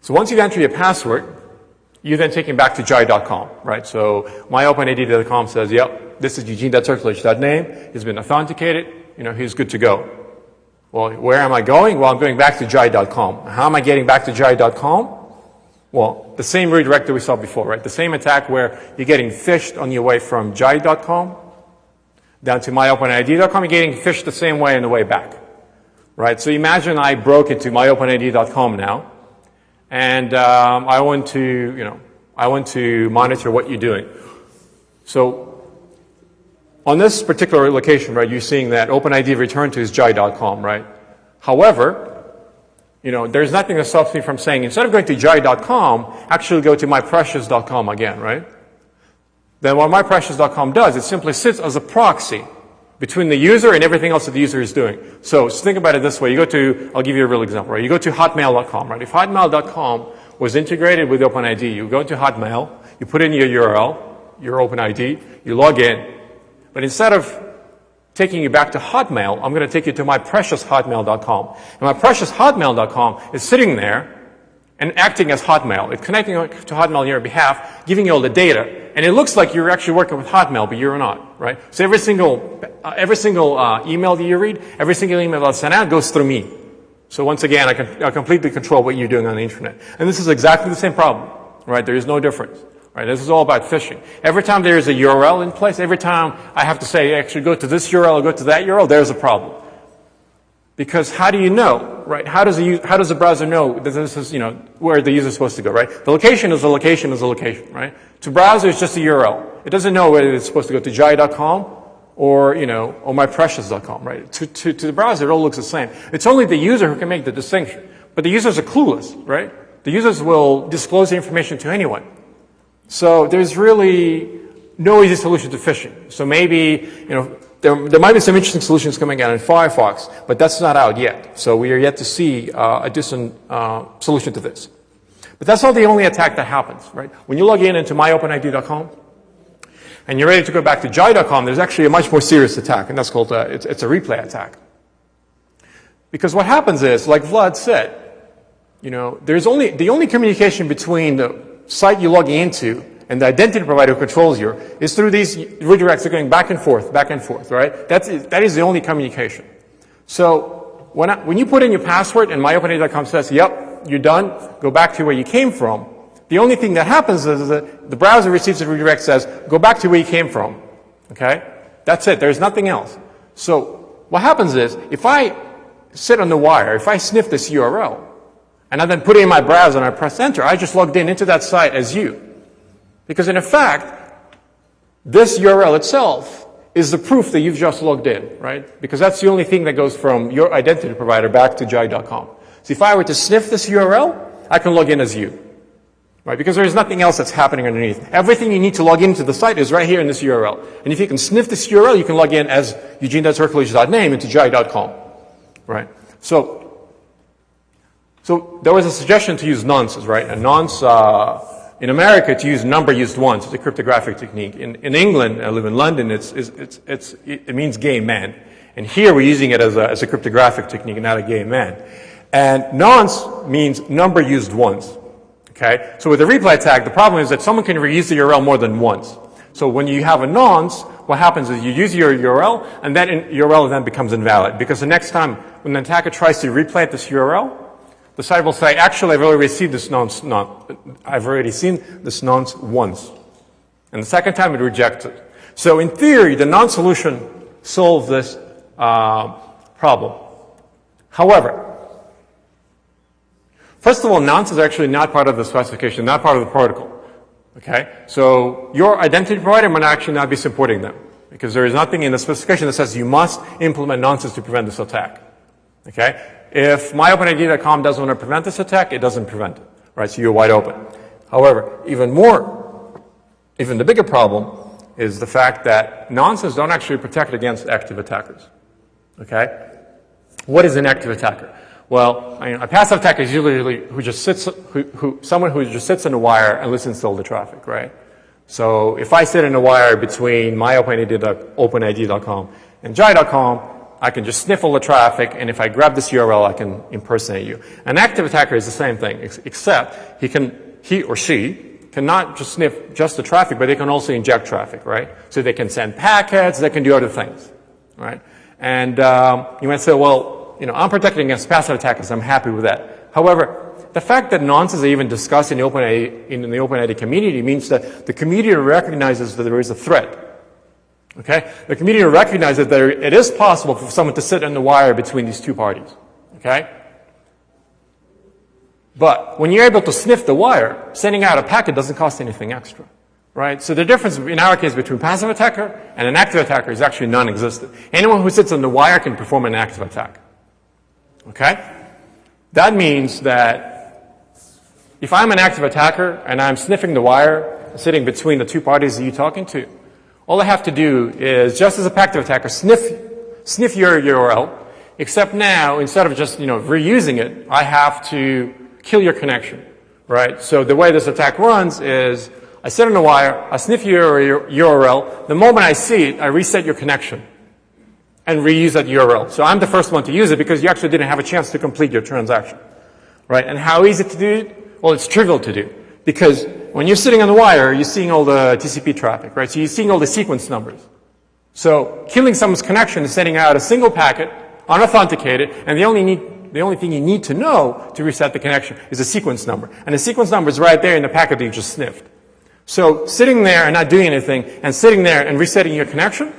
So once you enter your password, you then take him back to jai.com, right? So myopenid.com says, yep, this is Eugene.Tsyrklevich.name. He's been authenticated. He's good to go. Well, where am I going? Well, I'm going back to jai.com. How am I getting back to jai.com? Well, the same redirect that we saw before, right? The same attack where you're getting phished on your way from jai.com down to myopenid.com. You're getting phished the same way on the way back, right? So imagine I broke into myopenid.com now, and I want to monitor what you're doing. So on this particular location, right, you're seeing that OpenID returned to is jai.com, right? However, there's nothing that stops me from saying, instead of going to jai.com, actually go to myprecious.com again, right? Then what myprecious.com does, it simply sits as a proxy between the user and everything else that the user is doing. So think about it this way. I'll give you a real example, right? You go to hotmail.com, right? If hotmail.com was integrated with OpenID, you go to Hotmail, you put in your URL, your OpenID, you log in. But instead of taking you back to Hotmail, I'm going to take you to mypreciousHotmail.com. And mypreciousHotmail.com is sitting there and acting as Hotmail. It's connecting to Hotmail on your behalf, giving you all the data. And it looks like you're actually working with Hotmail, but you're not, right? So every single email that you read, every single email that's sent out goes through me. So once again, I completely control what you're doing on the internet. And this is exactly the same problem, right? There is no difference. Right, this is all about phishing. Every time there is a URL in place, every time I have to say, actually go to this URL or go to that URL, there's a problem. Because how do you know, right? How does the browser know that this is, where the user is supposed to go, right? The location is a location is a location, right? To browser, it's just a URL. It doesn't know whether it's supposed to go to jai.com or myprecious.com, right? To the browser, it all looks the same. It's only the user who can make the distinction. But the users are clueless, right? The users will disclose the information to anyone. So there's really no easy solution to phishing. So maybe, there might be some interesting solutions coming out in Firefox, but that's not out yet. So we are yet to see a decent solution to this. But that's not the only attack that happens, right? When you log into myopenid.com and you're ready to go back to jai.com, there's actually a much more serious attack, and that's called it's a replay attack. Because what happens is, like Vlad said, there's the only communication between the site you're logging into and the identity provider who controls you is through these redirects that are going back and forth, right? That is the only communication. So when you put in your password and myopenid.com says, yep, you're done, go back to where you came from, the only thing that happens is that the browser receives a redirect says, go back to where you came from. Okay? That's it. There's nothing else. So what happens is, if I sit on the wire, if I sniff this URL, and I then put it in my browser and I press enter, I just logged into that site as you. Because in effect, this URL itself is the proof that you've just logged in, right? Because that's the only thing that goes from your identity provider back to jai.com. So if I were to sniff this URL, I can log in as you, right? Because there's nothing else that's happening underneath. Everything you need to log into the site is right here in this URL. And if you can sniff this URL, you can log in as Eugene.Tsyrklevich.name into jai.com, right? So there was a suggestion to use nonces, right? And nonce, in America, to use number used once. It's a cryptographic technique. In England, I live in London, it means gay man. And here we're using it as a cryptographic technique and not a gay man. And nonce means number used once. Okay? So with the replay attack, the problem is that someone can reuse the URL more than once. So when you have a nonce, what happens is you use your URL, and that URL then becomes invalid. Because the next time when the attacker tries to replay this URL, the site will say, actually, I've already seen this nonce once. And the second time it rejects it. So in theory, the nonce solution solves this problem. However, first of all, nonce is actually not part of the specification, not part of the protocol. Okay? So your identity provider might actually not be supporting them, because there is nothing in the specification that says you must implement nonces to prevent this attack. Okay? If myopenid.com doesn't want to prevent this attack, it doesn't prevent it, right? So you're wide open. However, even the bigger problem is the fact that nonces don't actually protect against active attackers. Okay? What is an active attacker? Well, a passive attacker is usually someone who just sits in a wire and listens to all the traffic, right? So if I sit in a wire between myopenid.com and jai.com, I can just sniff all the traffic, and if I grab this URL, I can impersonate you. An active attacker is the same thing, except he or she cannot just sniff just the traffic, but they can also inject traffic, right? So they can send packets, they can do other things, right? And you might say, well, I'm protected against passive attackers, I'm happy with that. However, the fact that nonces are even discussed in the OpenID community means that the community recognizes that there is a threat. Okay? The community recognizes that it is possible for someone to sit on the wire between these two parties. Okay? But when you're able to sniff the wire, sending out a packet doesn't cost anything extra. Right? So the difference in our case between passive attacker and an active attacker is actually non-existent. Anyone who sits on the wire can perform an active attack. Okay? That means that if I'm an active attacker and I'm sniffing the wire, sitting between the two parties that you're talking to, all I have to do is, just as a passive attacker, sniff your URL, except now, instead of just, reusing it, I have to kill your connection, right? So the way this attack runs is, I sit on the wire, I sniff your URL, the moment I see it, I reset your connection and reuse that URL. So I'm the first one to use it because you actually didn't have a chance to complete your transaction, right? And how easy to do it? Well, it's trivial to do because when you're sitting on the wire, you're seeing all the TCP traffic, right? So you're seeing all the sequence numbers. So killing someone's connection is sending out a single packet, unauthenticated, and the only thing you need to know to reset the connection is a sequence number. And the sequence number is right there in the packet that you just sniffed. So sitting there and not doing anything, and sitting there and resetting your connection,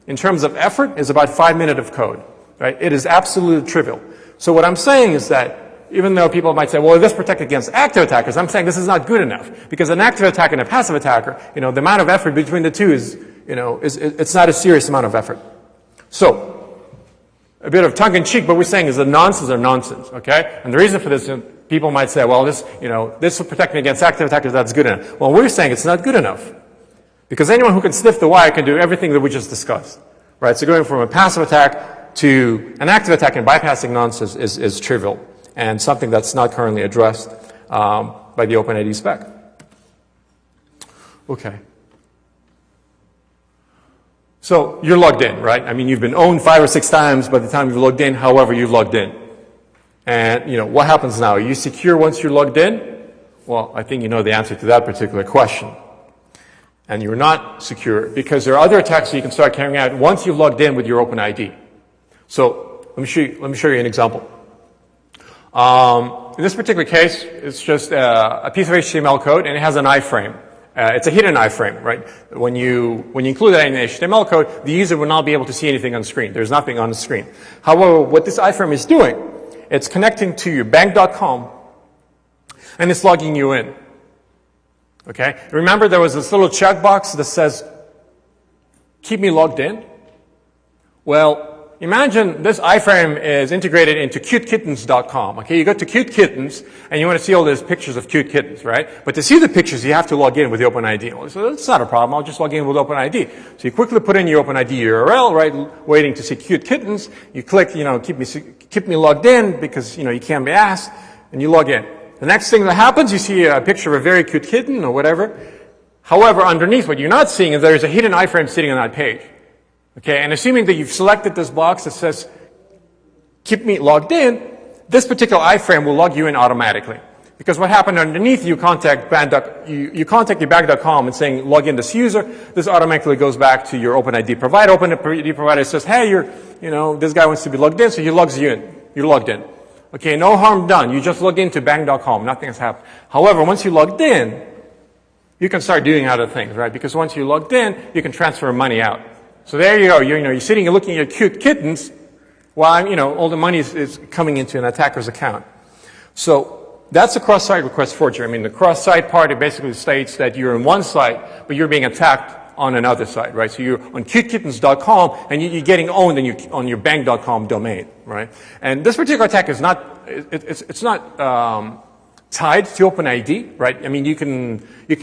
in terms of effort, is about 5 minutes of code, right? It is absolutely trivial. So what I'm saying is that even though people might say, well, this protects against active attackers, I'm saying this is not good enough. Because an active attacker and a passive attacker, the amount of effort between the two is, it's not a serious amount of effort. So, a bit of tongue-in-cheek, but we're saying is that nonsense are nonsense, okay? And the reason for this, people might say, well, this will protect me against active attackers, that's good enough. Well, we're saying it's not good enough. Because anyone who can sniff the wire can do everything that we just discussed, right? So going from a passive attack to an active attack and bypassing nonsense is trivial, and something that's not currently addressed by the OpenID spec. Okay. So you're logged in, right? I mean, you've been owned 5 or 6 times by the time you've logged in. However, you've logged in. And, what happens now? Are you secure once you're logged in? Well, I think you know the answer to that particular question. And you're not secure because there are other attacks that you can start carrying out once you've logged in with your OpenID. So let me show you an example. In this particular case, it's just a piece of HTML code, and it has an iframe. It's a hidden iframe, right? When you include that in the HTML code, the user will not be able to see anything on the screen. There's nothing on the screen. However, what this iframe is doing, it's connecting to your bank.com, and it's logging you in. Okay? Remember, there was this little checkbox that says, keep me logged in? Well, imagine this iframe is integrated into cutekittens.com. Okay, you go to Cute Kittens, and you want to see all those pictures of cute kittens, right? But to see the pictures, you have to log in with the OpenID. So that's not a problem. I'll just log in with OpenID. So you quickly put in your OpenID URL, right, waiting to see cute kittens. You click, keep me logged in because, you can't be asked, and you log in. The next thing that happens, you see a picture of a very cute kitten or whatever. However, underneath, what you're not seeing is there's a hidden iframe sitting on that page. Okay, and assuming that you've selected this box that says, keep me logged in, this particular iframe will log you in automatically. Because what happened underneath, you contact your bank.com and saying, log in this user, this automatically goes back to your OpenID provider. OpenID provider says, hey, this guy wants to be logged in, so he logs you in. You're logged in. Okay, no harm done. You just logged into bank.com. Nothing has happened. However, once you logged in, you can start doing other things, right? Because once you logged in, you can transfer money out. So there you go. You're sitting, you're looking at your cute kittens while, all the money is coming into an attacker's account. So that's a cross-site request forgery. I mean, the cross-site part, it basically states that you're on one site, but you're being attacked on another site, right? So you're on cutekittens.com and you're getting owned on your bank.com domain, right? And this particular attack is not, it's not tied to OpenID, right? I mean, you can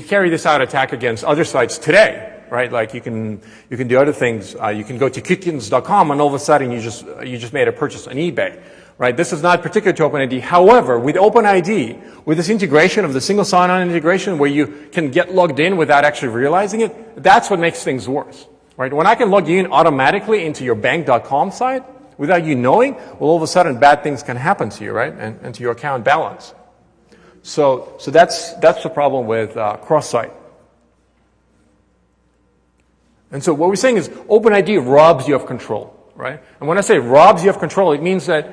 carry this out attack against other sites today, right? Like you can do other things. You can go to cutekittens.com and all of a sudden you just made a purchase on eBay, right? This is not particular to OpenID. However, with OpenID, with this integration of the single sign-on integration where you can get logged in without actually realizing it, that's what makes things worse, right? When I can log you in automatically into your bank.com site, without you knowing, well, all of a sudden bad things can happen to you, right? And to your account balance. So that's the problem with cross-site. And so what we're saying is OpenID robs you of control, right? And when I say robs you of control, it means that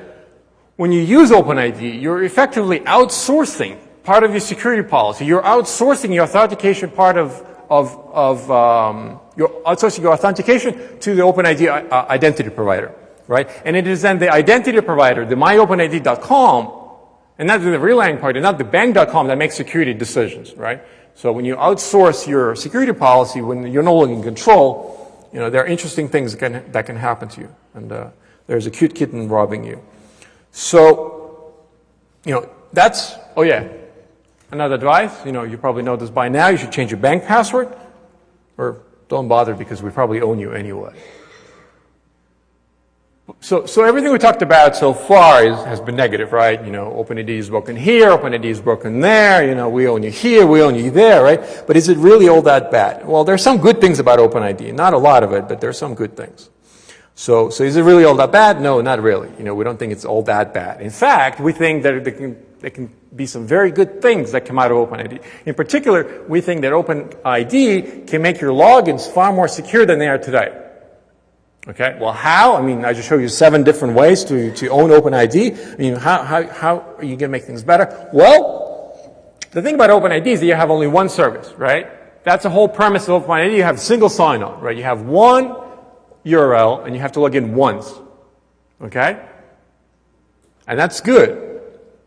when you use OpenID, you're effectively outsourcing part of your security policy. You're outsourcing your authentication part you're outsourcing your authentication to the OpenID identity provider, right? And it is then the identity provider, the myopenid.com, and not the relaying party, not the bank.com that makes security decisions, right? So when you outsource your security policy, when you're no longer in control, there are interesting things that can happen to you. And there's a cute kitten robbing you. So, that's, oh yeah, another advice, you probably know this by now, you should change your bank password, or don't bother because we probably own you anyway. So everything we talked about so far has been negative, right? OpenID is broken here, OpenID is broken there, we own you here, we own you there, right? But is it really all that bad? Well, there's some good things about OpenID. Not a lot of it, but there's some good things. So is it really all that bad? No, not really. We don't think it's all that bad. In fact, we think that there can be some very good things that come out of OpenID. In particular, we think that OpenID can make your logins far more secure than they are today. Okay, well, how? I just showed you 7 different ways to own OpenID. How are you going to make things better? Well, the thing about OpenID is that you have only one service, right? That's the whole premise of OpenID. You have single sign-on, right? You have one URL, and you have to log in once. Okay? And that's good,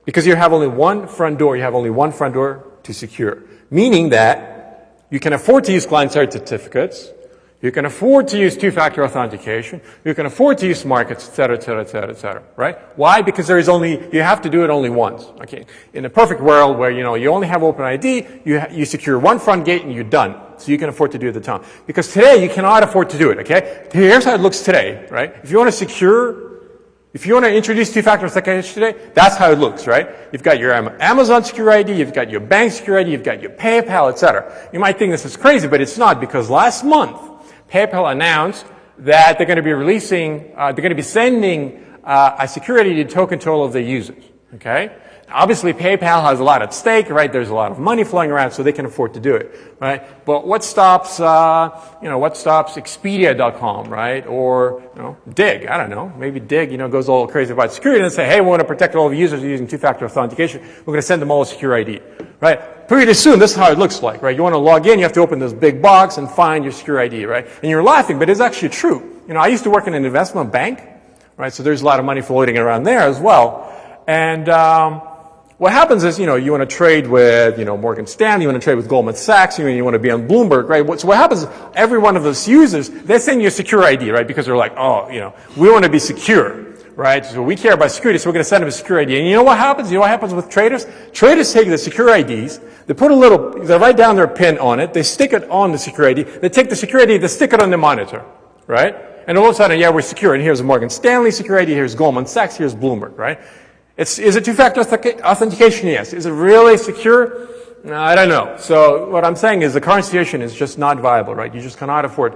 because you have only one front door. You have only one front door to secure, meaning that you can afford to use client-side certificates. You can afford to use two-factor authentication. You can afford to use markets, et cetera, et cetera, et cetera, et cetera, right? Why? Because you have to do it only once, okay? In a perfect world where, you only have OpenID, you secure one front gate and you're done. So you can afford to do it at the time. Because today, you cannot afford to do it, okay? Here's how it looks today, right? If you want to introduce two-factor authentication today, that's how it looks, right? You've got your Amazon secure ID, you've got your bank secure ID, you've got your PayPal, et cetera. You might think this is crazy, but it's not, because last month, PayPal announced that they're going to be sending a security token to all of their users. Okay? Obviously, PayPal has a lot at stake, right? There's a lot of money flowing around, so they can afford to do it, right? But what stops Expedia.com, right? Or, Dig, I don't know. Maybe Dig, goes all crazy about security and say, hey, we want to protect all the users using two-factor authentication. We're going to send them all a secure ID, right? Pretty soon, this is how it looks like, right? You want to log in, you have to open this big box and find your secure ID, right? And you're laughing, but it's actually true. I used to work in an investment bank, right? So there's a lot of money floating around there as well. And, what happens is, you want to trade with, Morgan Stanley, you want to trade with Goldman Sachs, you want to be on Bloomberg, right? So what happens is every one of those users, they send you a secure ID, right? Because they're like, oh, we want to be secure, right? So we care about security, so we're going to send them a secure ID. And you know what happens? You know what happens with traders? Traders take the secure IDs, they write down their PIN on it, they stick it on the secure ID, they take the secure ID, they stick it on the monitor, right? And all of a sudden, yeah, we're secure. And here's a Morgan Stanley secure ID, here's Goldman Sachs, here's Bloomberg, right? Is it two-factor authentication? Yes. Is it really secure? No, I don't know. So what I'm saying is the current situation is just not viable, right? You just cannot afford,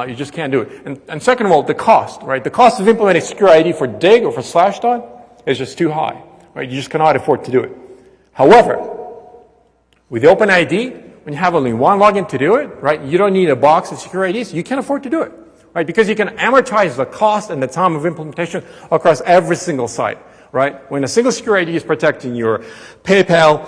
you just can't do it. And second of all, the cost, right? The cost of implementing secure ID for Dig or for Slashdot is just too high, right? You just cannot afford to do it. However, with OpenID, when you have only one login to do it, right? You don't need a box of secure IDs. You can afford to do it, right? Because you can amortize the cost and the time of implementation across every single site. Right? When a single secure ID is protecting your PayPal,